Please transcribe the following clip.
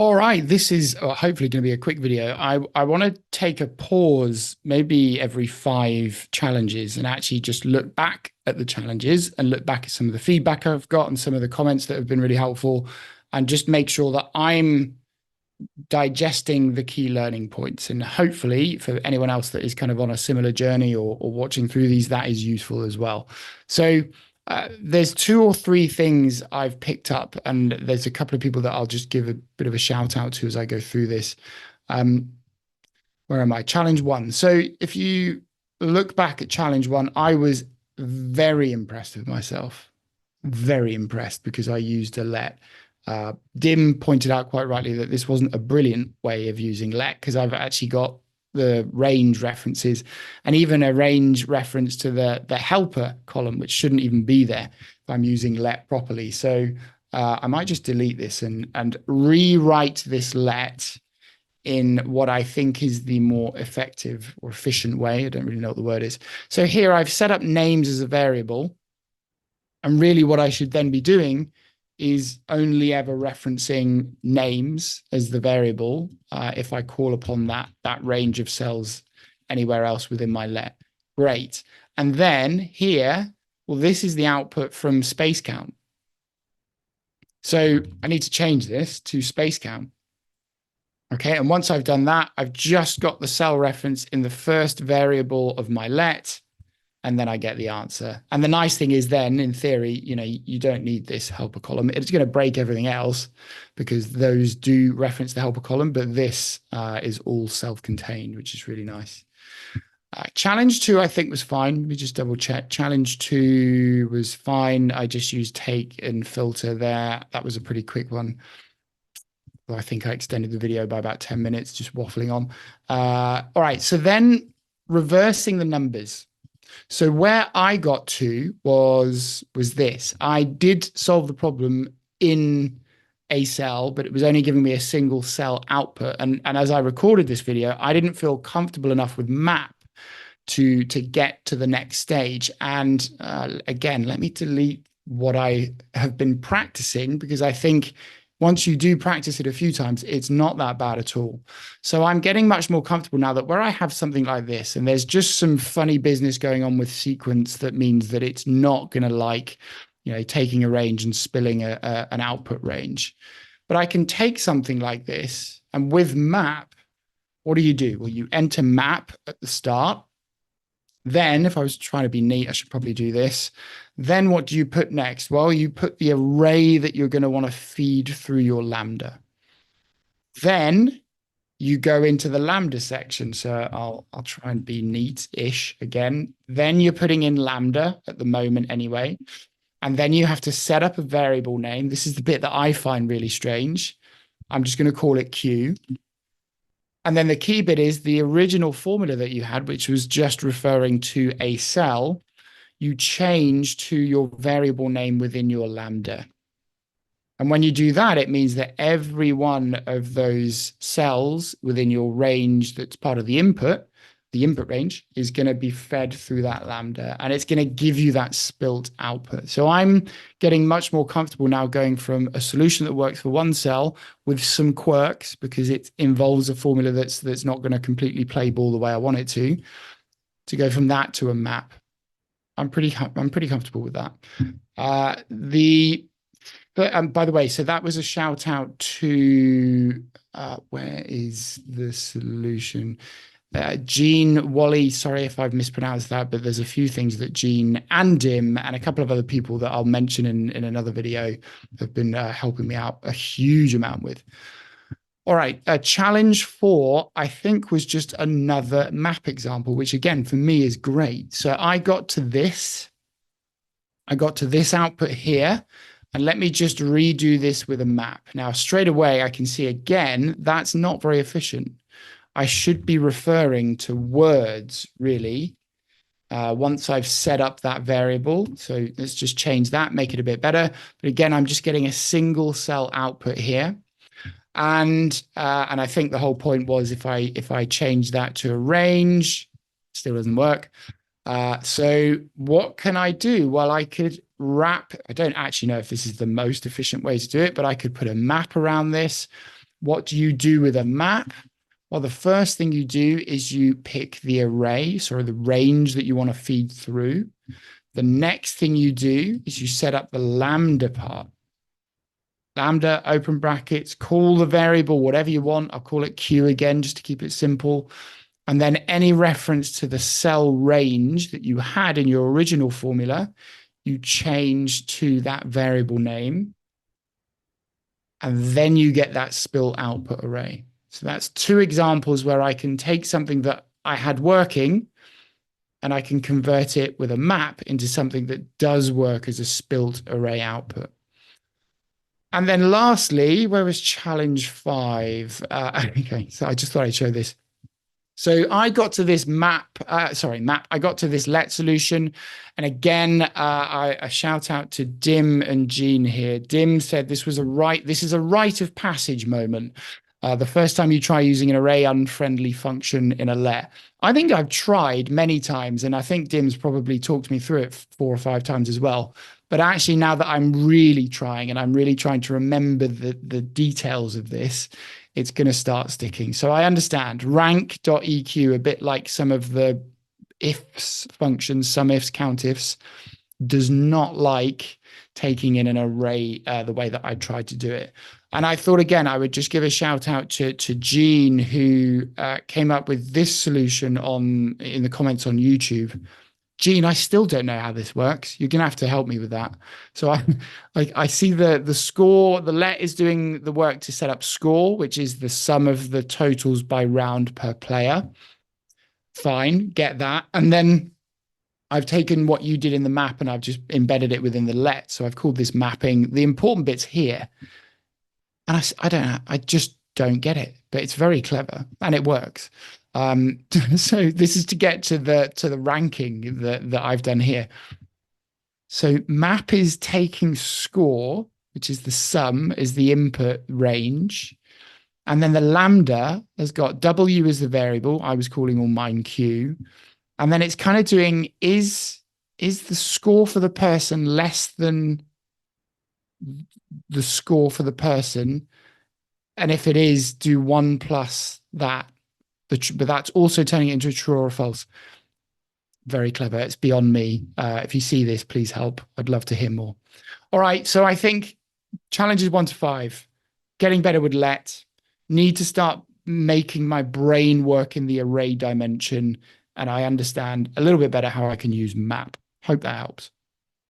All right, this is hopefully going to be a quick video. I want to take a pause, maybe every 5 challenges, and actually just look back at the challenges and look back at some of the feedback I've got and some of the comments that have been really helpful, and just make sure that I'm digesting the key learning points. And hopefully, for anyone else that is kind of on a similar journey or watching through these, that is useful as well. So, there's 2 or 3 things I've picked up, and there's a couple of people that I'll just give a bit of a shout out to as I go through this. Um, where am I? Challenge one. So if you look back at challenge one, I was very impressed with myself. Very impressed because I used a let. Dim pointed out quite rightly that this wasn't a brilliant way of using let because I've actually got the range references and even a range reference to the helper column, which shouldn't even be there if I'm using let properly. So I might just delete this and rewrite this let in what I think is the more effective or efficient way. I don't really know what the word is. So here I've set up names as a variable. And really what I should then be doing is only ever referencing names as the variable if I call upon that range of cells anywhere else within my let. Great. And then here, well, this is the output from space count. So I need to change this to space count. Okay, and once I've done that, I've just got the cell reference in the first variable of my let, and then I get the answer. And the nice thing is then, in theory, you don't need this helper column. It's going to break everything else because those do reference the helper column, but this is all self-contained, which is really nice. Challenge 2, I think, was fine. Let me just double check. Challenge 2 was fine. I just used take and filter there. That was a pretty quick one. I think I extended the video by about 10 minutes, just waffling on. All right, so then reversing the numbers. So where I got to was this. I did solve the problem in a cell, but it was only giving me a single cell output. And as I recorded this video, I didn't feel comfortable enough with map to get to the next stage. And again, let me delete what I have been practicing because I think once you do practice it a few times, it's not that bad at all. So I'm getting much more comfortable now that where I have something like this, and there's just some funny business going on with sequence that means that it's not going to like, taking a range and spilling an output range. But I can take something like this, and with map, what do? Well, you enter map at the start. Then, if I was trying to be neat, I should probably do this. Then what do you put next? Well, you put the array that you're going to want to feed through your lambda. Then you go into the lambda section. So I'll try and be neat-ish again. Then you're putting in lambda at the moment anyway. And then you have to set up a variable name. This is the bit that I find really strange. I'm just going to call it Q. And then the key bit is the original formula that you had, which was just referring to a cell, you change to your variable name within your lambda. And when you do that, it means that every one of those cells within your range that's part of the input range, is going to be fed through that lambda, and it's going to give you that spilt output. So I'm getting much more comfortable now going from a solution that works for one cell with some quirks because it involves a formula that's not going to completely play ball the way I want it to go from that to a map. I'm pretty comfortable with that. By the way, so that was a shout out to where is the solution? Gene, Wally, sorry if I've mispronounced that, but there's a few things that Gene and Dim and a couple of other people that I'll mention in another video have been helping me out a huge amount with. All right, challenge 4, I think, was just another map example, which again, for me is great. So I got to this output here, and let me just redo this with a map. Now, straight away, I can see again, that's not very efficient. I should be referring to words, really, once I've set up that variable. So let's just change that, make it a bit better. But again, I'm just getting a single cell output here. And I think the whole point was if I change that to a range, still doesn't work. So what can I do? Well, I could wrap, I don't actually know if this is the most efficient way to do it, but I could put a map around this. What do you do with a map? Well, the first thing you do is you pick the array, so the range that you want to feed through. The next thing you do is you set up the lambda part. Lambda, open brackets, call the variable whatever you want. I'll call it Q again, just to keep it simple. And then any reference to the cell range that you had in your original formula, you change to that variable name. And then you get that spill output array. So that's two examples where I can take something that I had working and I can convert it with a map into something that does work as a spilt array output. And then lastly, where was challenge 5? Okay, so I just thought I'd show this. So I got to this map. I got to this let solution. And again, I shout out to Dim and Jean here. Dim said this is a rite of passage moment. The first time you try using an array unfriendly function in a let. I think I've tried many times, and I think Dim's probably talked me through it 4 or 5 times as well. But actually, now that I'm really trying and I'm really trying to remember the details of this, it's going to start sticking. So I understand rank.eq, a bit like some of the ifs functions, some ifs, count ifs, does not like taking in an array the way that I tried to do it. And I thought, again, I would just give a shout out to Jean, who came up with this solution in the comments on YouTube. Jean, I still don't know how this works. You're gonna have to help me with that. So I see the score. The let is doing the work to set up score, which is the sum of the totals by round per player. Fine, get that. And then I've taken what you did in the map and I've just embedded it within the let. So I've called this mapping. The important bit's here. And I don't know, I just don't get it, but it's very clever and it works. So this is to get to the ranking that I've done here. So map is taking score, which is the sum, is the input range. And then the lambda has got W as the variable. I was calling all mine Q. And then it's kind of doing, is the score for the person less than the score for the person? And if it is, do 1 plus that. But that's also turning it into a true or a false. Very clever. It's beyond me. If you see this, please help. I'd love to hear more. All right. So I think challenges 1 to 5, getting better with let, need to start making my brain work in the array dimension. And I understand a little bit better how I can use map. Hope that helps.